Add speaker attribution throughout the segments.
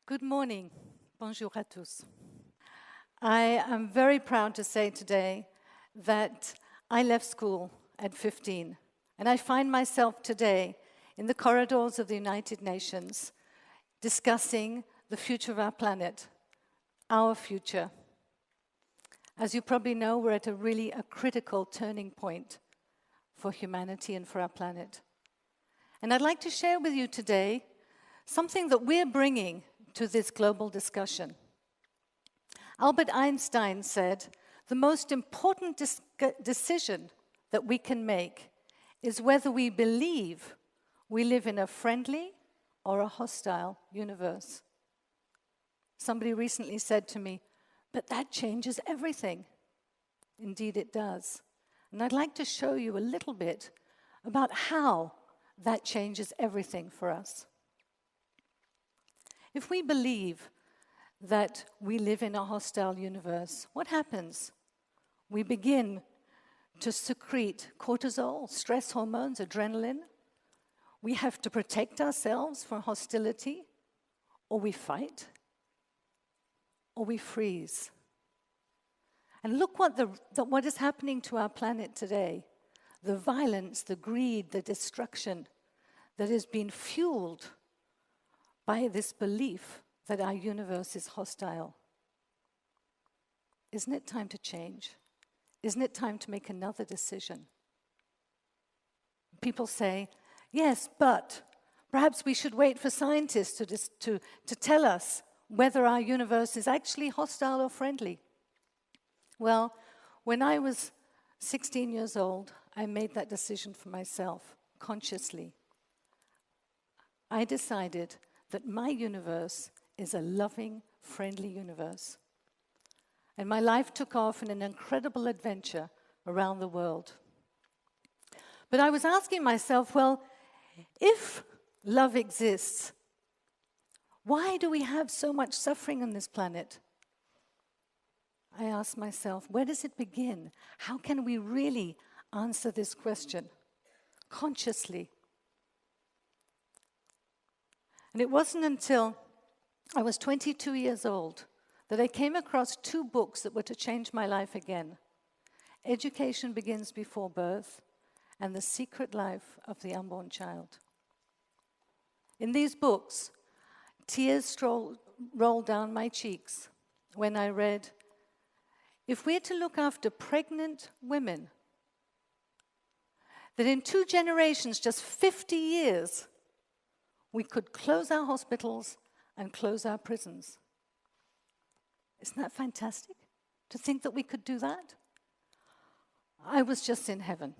Speaker 1: Good morning. Bonjour à tous. I am very proud to say today that I left school at 15, and I find myself today in the corridors of the United Nations discussing the future of our planet, our future. As you probably know, we're at a critical turning point for humanity and for our planet. And I'd like to share with you today something that we're bringing to this global discussion. Albert Einstein said, the most important decision that we can make is whether we believe we live in a friendly or a hostile universe. Somebody recently said to me, but that changes everything. Indeed it does. And I'd like to show you a little bit about how that changes everything for us. If we believe that we live in a hostile universe, what happens? We begin to secrete cortisol, stress hormones, adrenaline. We have to protect ourselves from hostility, or we fight, or we freeze. And look what is happening to our planet today. The violence, the greed, the destruction that has been fueled by this belief that our universe is hostile. Isn't it time to change? Isn't it time to make another decision? People say, yes, but perhaps we should wait for scientists to tell us whether our universe is actually hostile or friendly. Well, when I was 16 years old, I made that decision for myself, consciously. I decided that my universe is a loving, friendly universe. And my life took off in an incredible adventure around the world. But I was asking myself, well, if love exists, why do we have so much suffering on this planet? I asked myself, where does it begin? How can we really answer this question consciously? And it wasn't until I was 22 years old that I came across two books that were to change my life again. Education Begins Before Birth and The Secret Life of the Unborn Child. In these books, tears rolled down my cheeks when I read, if we're to look after pregnant women, that in 2 generations, just 50 years, we could close our hospitals and close our prisons. Isn't that fantastic? To think that we could do that? I was just in heaven.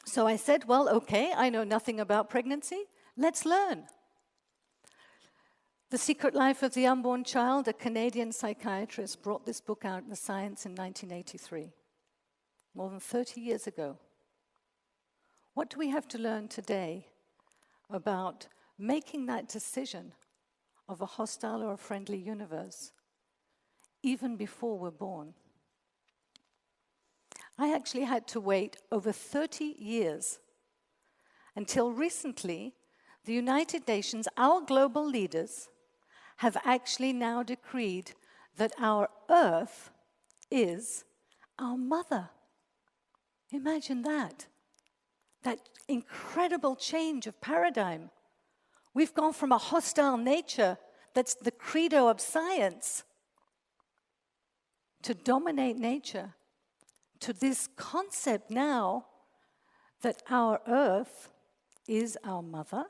Speaker 1: So I said, well, okay, I know nothing about pregnancy. Let's learn. The Secret Life of the Unborn Child, a Canadian psychiatrist, brought this book out in the Science in 1983, more than 30 years ago. What do we have to learn today about making that decision of a hostile or a friendly universe, even before we're born? I actually had to wait over 30 years until recently the United Nations, our global leaders, have actually now decreed that our Earth is our mother. Imagine that. That incredible change of paradigm. We've gone from a hostile nature that's the credo of science to dominate nature, to this concept now that our Earth is our mother.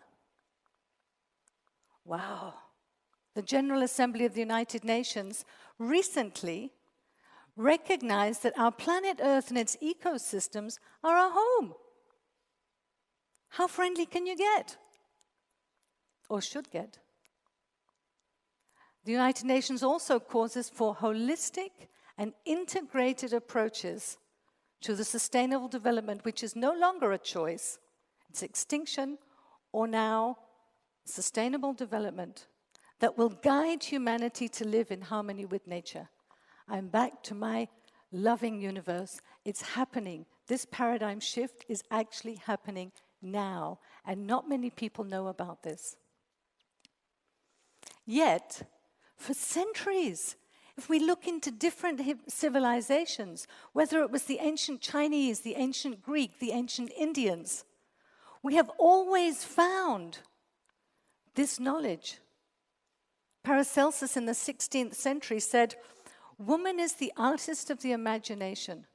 Speaker 1: Wow. The General Assembly of the United Nations recently recognized that our planet Earth and its ecosystems are our home. How friendly can you get? Or should get. The United Nations also calls for holistic and integrated approaches to the sustainable development, which is no longer a choice. It's extinction or now sustainable development that will guide humanity to live in harmony with nature. I'm back to my loving universe. It's happening. This paradigm shift is actually happening now, and not many people know about this. Yet, for centuries, if we look into different civilizations, whether it was the ancient Chinese, the ancient Greek, the ancient Indians, we have always found this knowledge. Paracelsus in the 16th century said, "Woman is the artist of the imagination,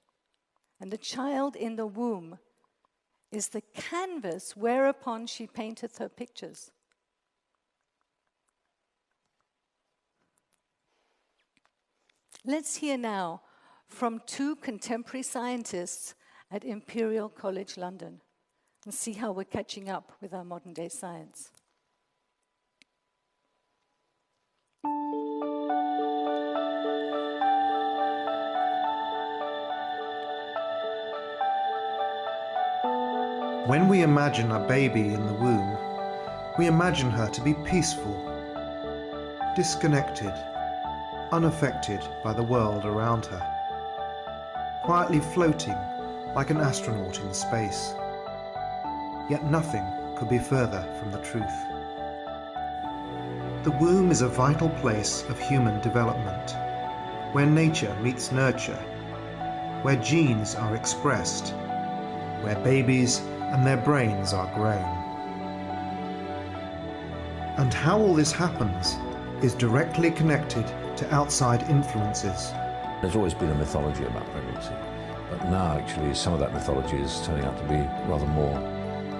Speaker 1: and the child in the womb is the canvas whereupon she painteth her pictures." Let's hear now from two contemporary scientists at Imperial College London and see how we're catching up with our modern-day science.
Speaker 2: When we imagine a baby in the womb, we imagine her to be peaceful, disconnected, unaffected by the world around her, quietly floating like an astronaut in space. Yet nothing could be further from the truth. The womb is a vital place of human development, where nature meets nurture, where genes are expressed, where babies and their brains are grown. And how all this happens is directly connected to outside influences.
Speaker 3: There's always been a mythology about pregnancy, but now actually some of that mythology is turning out to be rather more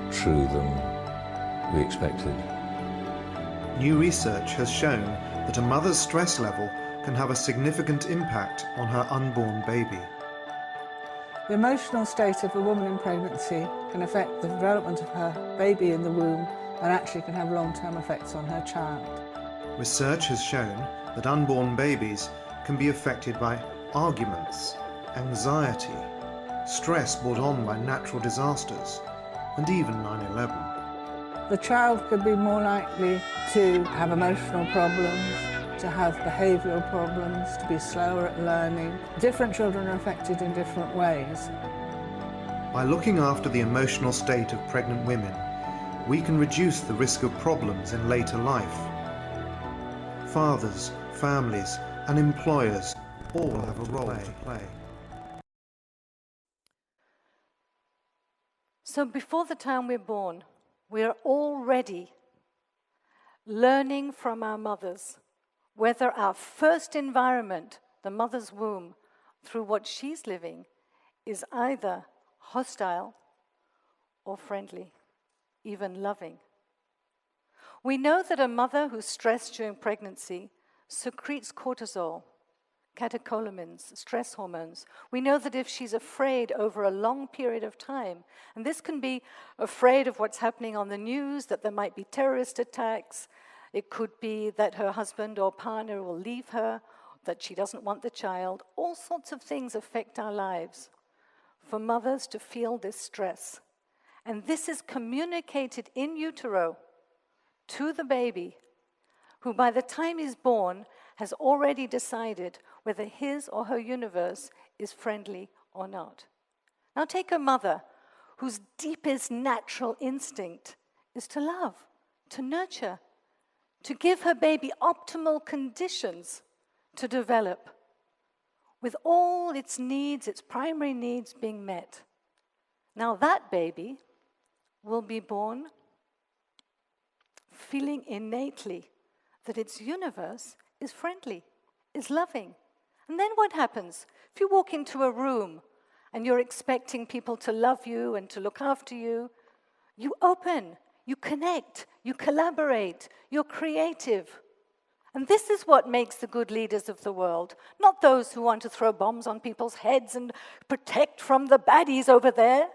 Speaker 3: true than we expected.
Speaker 2: New research has shown that a mother's stress level can have a significant impact on her unborn baby.
Speaker 4: The emotional state of a woman in pregnancy can affect the development of her baby in the womb and actually can have long-term effects on her child.
Speaker 2: Research has shown that unborn babies can be affected by arguments, anxiety, stress brought on by natural disasters, and even 9/11.
Speaker 4: The child could be more likely to have emotional problems, to have behavioural problems, to be slower at learning. Different children are affected in different ways.
Speaker 2: By looking after the emotional state of pregnant women, we can reduce the risk of problems in later life. Fathers, families, and employers all have a role to play.
Speaker 1: So before the time we're born, we're already learning from our mothers whether our first environment, the mother's womb, through what she's living, is either hostile or friendly, even loving. We know that a mother who's stressed during pregnancy secretes cortisol, catecholamines, stress hormones. We know that if she's afraid over a long period of time, and this can be afraid of what's happening on the news, that there might be terrorist attacks, it could be that her husband or partner will leave her, that she doesn't want the child. All sorts of things affect our lives for mothers to feel this stress. And this is communicated in utero to the baby, who by the time he's born has already decided whether his or her universe is friendly or not. Now take a mother whose deepest natural instinct is to love, to nurture, to give her baby optimal conditions to develop, with all its needs, its primary needs being met. Now that baby will be born feeling innately that its universe is friendly, is loving. And then what happens? If you walk into a room and you're expecting people to love you and to look after you, you open, you connect, you collaborate, you're creative. And this is what makes the good leaders of the world, not those who want to throw bombs on people's heads and protect from the baddies over there,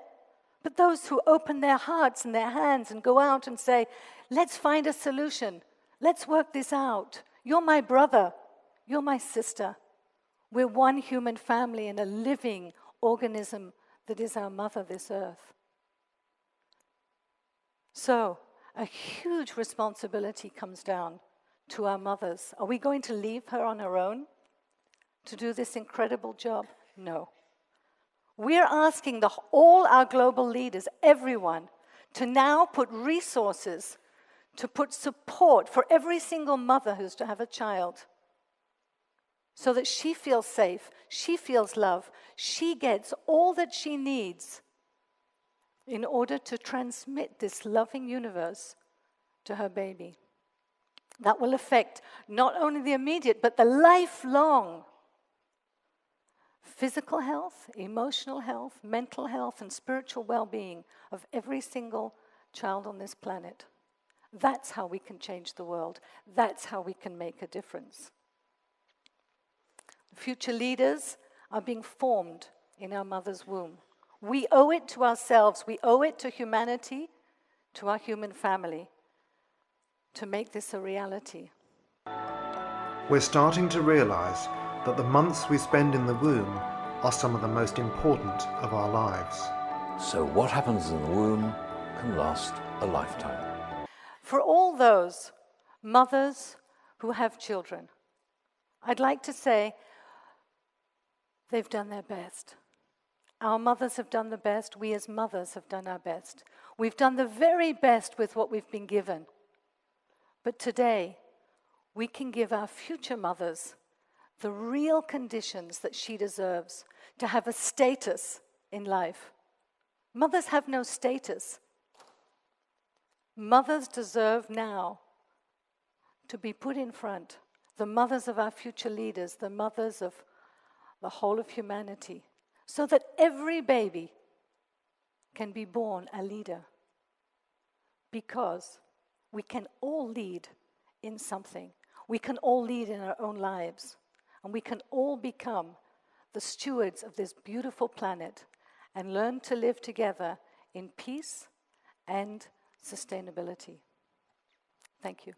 Speaker 1: but those who open their hearts and their hands and go out and say, let's find a solution. Let's work this out. You're my brother. You're my sister. We're one human family in a living organism that is our mother, this earth. So, a huge responsibility comes down to our mothers. Are we going to leave her on her own to do this incredible job? No. We're asking all our global leaders, everyone, to now put resources to put support for every single mother who's to have a child, so that she feels safe, she feels love, she gets all that she needs in order to transmit this loving universe to her baby. That will affect not only the immediate, but the lifelong physical health, emotional health, mental health, and spiritual well-being of every single child on this planet. That's how we can change the world. That's how we can make a difference. Future leaders are being formed in our mother's womb. We owe it to ourselves, we owe it to humanity, to our human family, to make this a reality.
Speaker 2: We're starting to realize that the months we spend in the womb are some of the most important of our lives.
Speaker 3: So what happens in the womb can last a lifetime.
Speaker 1: For all those mothers who have children, I'd like to say they've done their best. Our mothers have done the best. We as mothers have done our best. We've done the very best with what we've been given. But today, we can give our future mothers the real conditions that she deserves to have a status in life. Mothers have no status. Mothers deserve now to be put in front, the mothers of our future leaders, the mothers of the whole of humanity, so that every baby can be born a leader. Because we can all lead in something. We can all lead in our own lives. And we can all become the stewards of this beautiful planet and learn to live together in peace and sustainability. Thank you.